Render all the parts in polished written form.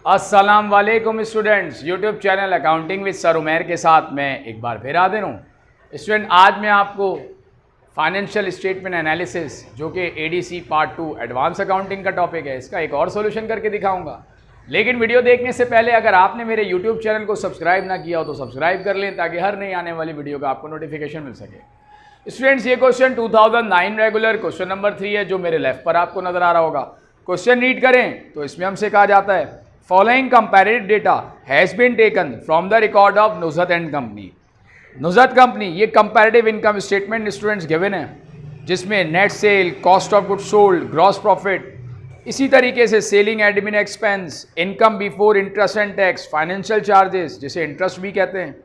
अस्सलाम वालेकुम students, YouTube channel accounting with sir Umair के साथ मैं एक बार फिर हाजिर हूँ। स्टूडेंट, आज मैं आपको फाइनेंशियल स्टेटमेंट एनालिसिस जो कि एडीसी पार्ट 2 एडवांस अकाउंटिंग का टॉपिक है, इसका एक और सॉल्यूशन करके दिखाऊंगा। लेकिन वीडियो देखने से पहले अगर आपने मेरे यूट्यूब चैनल को सब्सक्राइब ना किया हो तो सब्सक्राइब कर लें ताकि हर नई आने वाली वीडियो का आपको नोटिफिकेशन मिल सके। स्टूडेंट्स, ये क्वेश्चन 2009 रेगुलर क्वेश्चन नंबर 3 है जो मेरे लेफ्ट पर आपको नजर आ रहा होगा। क्वेश्चन रीड करें तो इसमें हमसे कहा जाता है following comparative data has been taken from the record of Nuzhat and company. Nuzhat company, ये comparative income statement students given है जिसमें net sale, cost of goods sold, gross profit, इसी तरीके से selling admin expense, income before interest and tax, financial charges जिसे interest भी कहते हैं,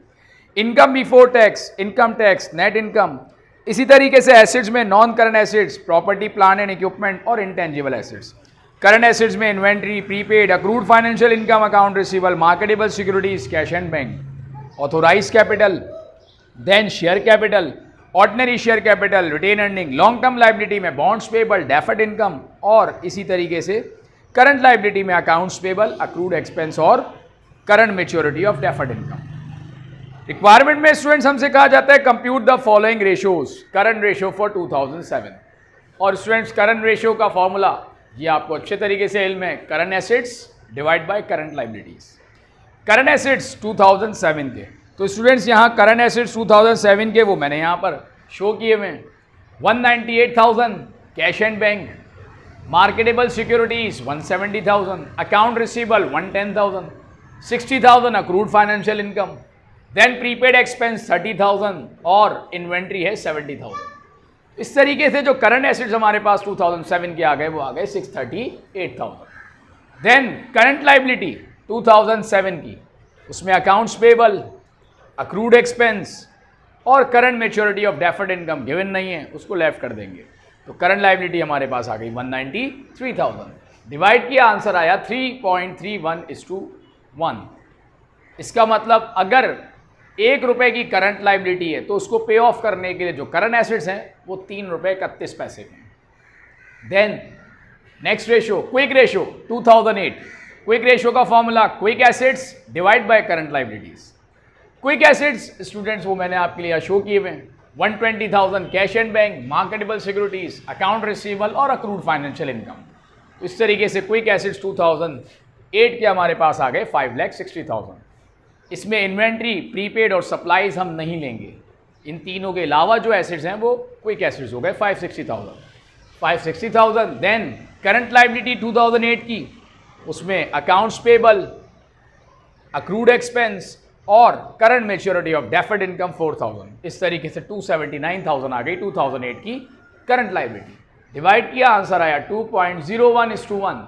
income before tax, income tax, net income, इसी तरीके से एसेट्स में non current assets, property, plant and equipment और इंटेंजिबल एसेट्स। करंट एसेट्स में inventory, prepaid, accrued financial income, account receivable, marketable securities, cash and bank, authorise capital, then share capital, ordinary share capital, retain earning, long term liability में bonds payable, deferred income और इसी तरीके से current liability में accounts payable, accrued expense और current maturity of deferred income. Requirement में students हमसे कहा जाता है compute the following ratios, current ratio for 2007। और स्टूडेंट्स, करंट रेशियो का फॉर्मूला ये आपको अच्छे तरीके से इल्म है, current assets divide by current liabilities. Current assets 2007 के, तो स्टूडेंट्स यहाँ करंट एसेट्स 2007 के वो मैंने यहाँ पर शो किए हुए हैं। 198,000 cash and bank, marketable securities 170,000, account receivable 110,000, 60,000 accrued financial income, then prepaid expense 30,000 और इन्वेंट्री है 70,000। इस तरीके से जो करंट एसेट्स हमारे पास 2007 के आ गए वो आ गए 638,000। देन करंट लाइबिलिटी 2007 की, उसमें अकाउंट्स पेबल, अक्रूड एक्सपेंस और current maturity of deferred income given नहीं है, उसको लेफ्ट कर देंगे। तो करंट लाइबिलिटी हमारे पास आ गई 193,000। डिवाइड किया, आंसर आया 3.31:1। इसका मतलब अगर 1 रुपए की करंट लाइबिलिटी है तो उसको पे ऑफ करने के लिए जो करंट एसेट्स हैं वो 3 रुपये 31 पैसे के हैं। Then next ratio, quick ratio 2008। Quick ratio का formula quick assets divide by current liabilities. Quick assets students वो मैंने आपके लिए शो किए हुए हैं, 120,000 cash and bank, marketable securities, account receivable और अक्रूड फाइनेंशियल इनकम। इस तरीके से क्विक एसेट्स 2008 के हमारे पास आ गए 5,60,000। इसमें इन्वेंट्री, प्रीपेड और सप्लाईज हम नहीं लेंगे। इन तीनों के अलावा जो एसेट्स हैं वो क्विक एसेट्स हो गए 560,000। देन करंट लाइबिलिटी 2008 की, उसमें अकाउंट्स पेबल, अक्रूड एक्सपेंस और current maturity of deferred income 4,000। इस तरीके से 279,000 आ गई 2008 की करंट लाइबिलिटी। डिवाइड किया, आंसर आया 2.01:1।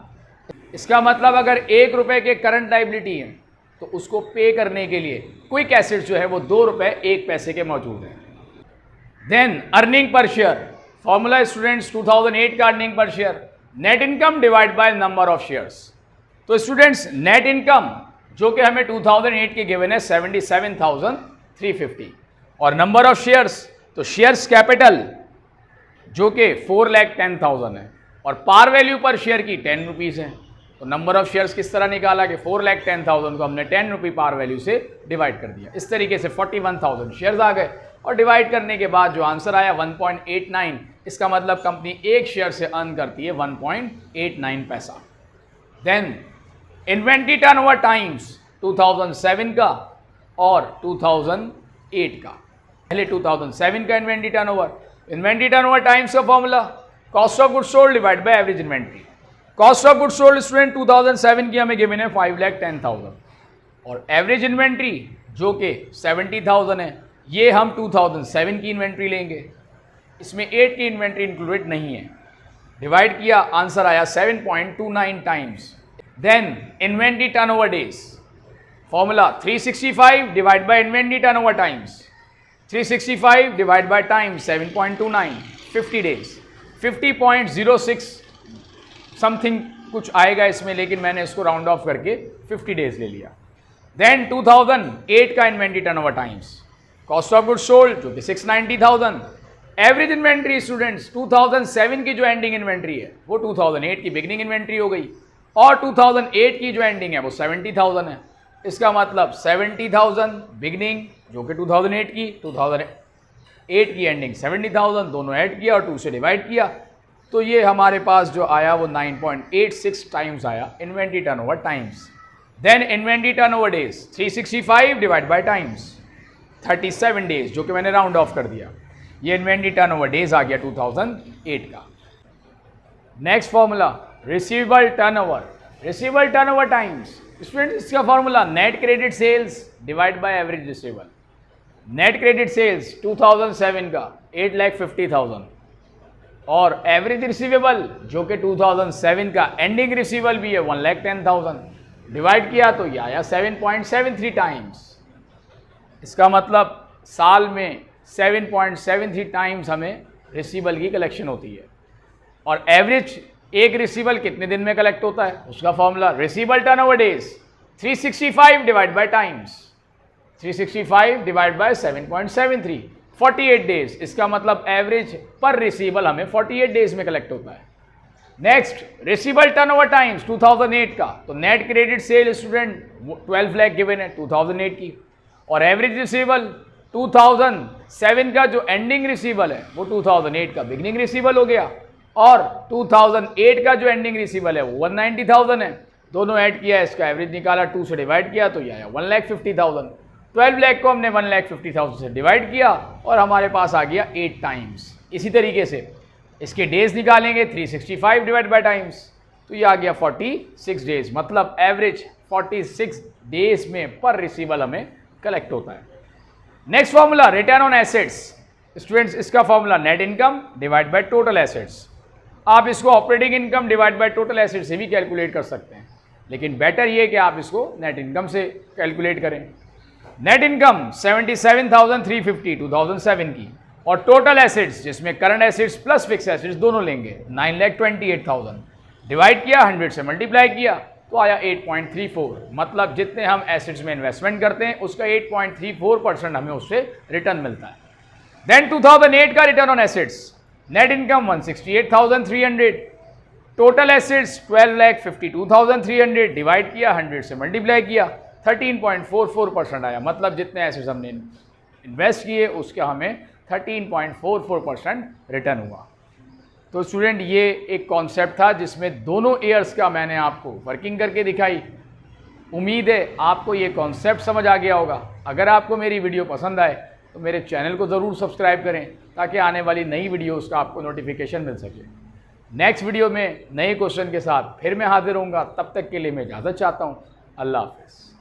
इसका मतलब अगर 1 रुपए के करंट लाइबिलिटी है तो उसको पे करने के लिए क्विक एसेट जो है वो 2 रुपये 1 पैसे के मौजूद हैं। Then earning per share, formula students 2008 का earning per share net income divide by number of shares. तो स्टूडेंट्स नेट इनकम जो कि हमें 2008 के गिवन है 77,350 और नंबर ऑफ शेयर्स, तो शेयर्स कैपिटल जो कि 4,10,000 है और पार वैल्यू पर शेयर की 10 रुपीज़ है। तो नंबर ऑफ शेयर्स किस तरह निकाला कि 4,10,000 को हमने 10 रुपये पार वैल्यू से डिवाइड कर दिया। इस तरीके से 41,000 शेयर्स आ गए और डिवाइड करने के बाद जो आंसर आया 1.89। इसका मतलब कंपनी एक शेयर से अर्न करती है 1.89 पैसा। देन इन्वेंट्री टर्नओवर टाइम्स 2007 का और 2008 का। पहले 2007 का इन्वेंट्री टर्नओवर टाइम्स का formula cost of goods sold divide by average inventory. Cost of goods sold student 2007 की हमें गिवन है 5,10,000 और एवरेज इन्वेंट्री जो कि 70,000 है, ये हम 2007 की इन्वेंट्री लेंगे, इसमें 8 की इन्वेंट्री इंक्लूडेड नहीं है। डिवाइड किया, आंसर आया 7.29 times. Then inventory turnover days, formula 365 divide by inventory turnover times. 365 divide by times 7.29, 50 days, 50.06 something कुछ आएगा इसमें, लेकिन मैंने इसको राउंड ऑफ करके 50 डेज ले लिया। देन 2008 का inventory turnover times, cost of goods sold जो कि 690,000, एवरेज इन्वेंट्री स्टूडेंट्स 2007 की जो एंडिंग इन्वेंट्री है वो 2008 की बिगनिंग इन्वेंट्री हो गई। और 2008 की जो एंडिंग है वो 70,000 है। इसका मतलब 70,000 बिगनिंग जो कि 2008 की, 2008 की एंडिंग 70,000, दोनों ऐड किया और 2 से डिवाइड किया, तो ये हमारे पास जो आया वो 9.86 टाइम्स आया inventory turnover times. Then inventory turnover days 365 divide by times 37 days, जो कि मैंने राउंड ऑफ कर दिया। ये इन्वेंट्री टर्नओवर डेज आ गया 2008 का। Next formula receivable turnover, receivable turnover times. Student इसका formula net credit sales divide by average receivable. Net credit sales 2007 का 8,50,000 और एवरेज रिसीवेबल जो कि 2007 का एंडिंग रिसीवेबल भी है 1,10,000, डिवाइड किया तो यह आया 7.73 टाइम्स। इसका मतलब साल में 7.73 टाइम्स हमें रिसीवेबल की कलेक्शन होती है। और एवरेज एक रिसीवेबल कितने दिन में कलेक्ट होता है, उसका formula receivable turnover days 365 divide by times 365 divide bye 7.73 48 days. इसका मतलब एवरेज पर रिसीवेबल हमें 48 डेज में कलेक्ट होता है। नेक्स्ट रिसीवेबल टर्नओवर टाइम्स 2008 का, तो net credit sale student 12 lakh given है 2008 की, और एवरेज रिसीवेबल 2007 का जो एंडिंग रिसीवेबल है वो 2008 का बिगनिंग रिसीवेबल हो गया, और 2008 का जो एंडिंग रिसीवेबल है वो 190,000 है। दोनों ऐड किया, इसका एवरेज निकाला, 2 से डिवाइड किया तो यह आया 1,50,000। 12 लाख को हमने 1,50,000 से डिवाइड किया और हमारे पास आ गया 8 टाइम्स। इसी तरीके से इसके डेज निकालेंगे 365 डिवाइड बाय टाइम्स, तो ये आ गया 46 डेज, मतलब एवरेज 46 डेज में पर रिसीवेबल हमें कलेक्ट होता है। Next formula return on assets. Students इसका formula net income divide by total assets. आप इसको operating income divide by total assets से भी कैलकुलेट कर सकते हैं, लेकिन बेटर ये कि आप इसको नेट इनकम से कैलकुलेट करें। नेट इनकम 77,350 2007 की, और टोटल एसेट्स जिसमें current assets plus fix assets दोनों लेंगे 9,28,000, डिवाइड किया 100 से मल्टीप्लाई किया तो आया 8.34, मतलब जितने हम एसेट्स में इन्वेस्टमेंट करते हैं उसका 8.34% हमें उससे रिटर्न मिलता है। देन 2008 का return on assets, net income 168,300, total assets 12,52,300, divide किया 100 से मल्टीप्लाई किया 13.44% आया, मतलब जितने एसेट्स हमने इन्वेस्ट किए उसका हमें 13.44% रिटर्न हुआ। तो स्टूडेंट ये एक कॉन्सेप्ट था जिसमें दोनों ईयर्स का मैंने आपको वर्किंग करके दिखाई। उम्मीद है आपको ये कॉन्सेप्ट समझ आ गया होगा। अगर आपको मेरी वीडियो पसंद आए तो मेरे चैनल को ज़रूर सब्सक्राइब करें ताकि आने वाली नई वीडियोस का आपको नोटिफिकेशन मिल सके। नेक्स्ट वीडियो में नए क्वेश्चन के साथ फिर मैं हाजिर होऊंगा, तब तक के लिए मैं इजाज़त चाहता हूँ। अल्लाह हाफ़िज़।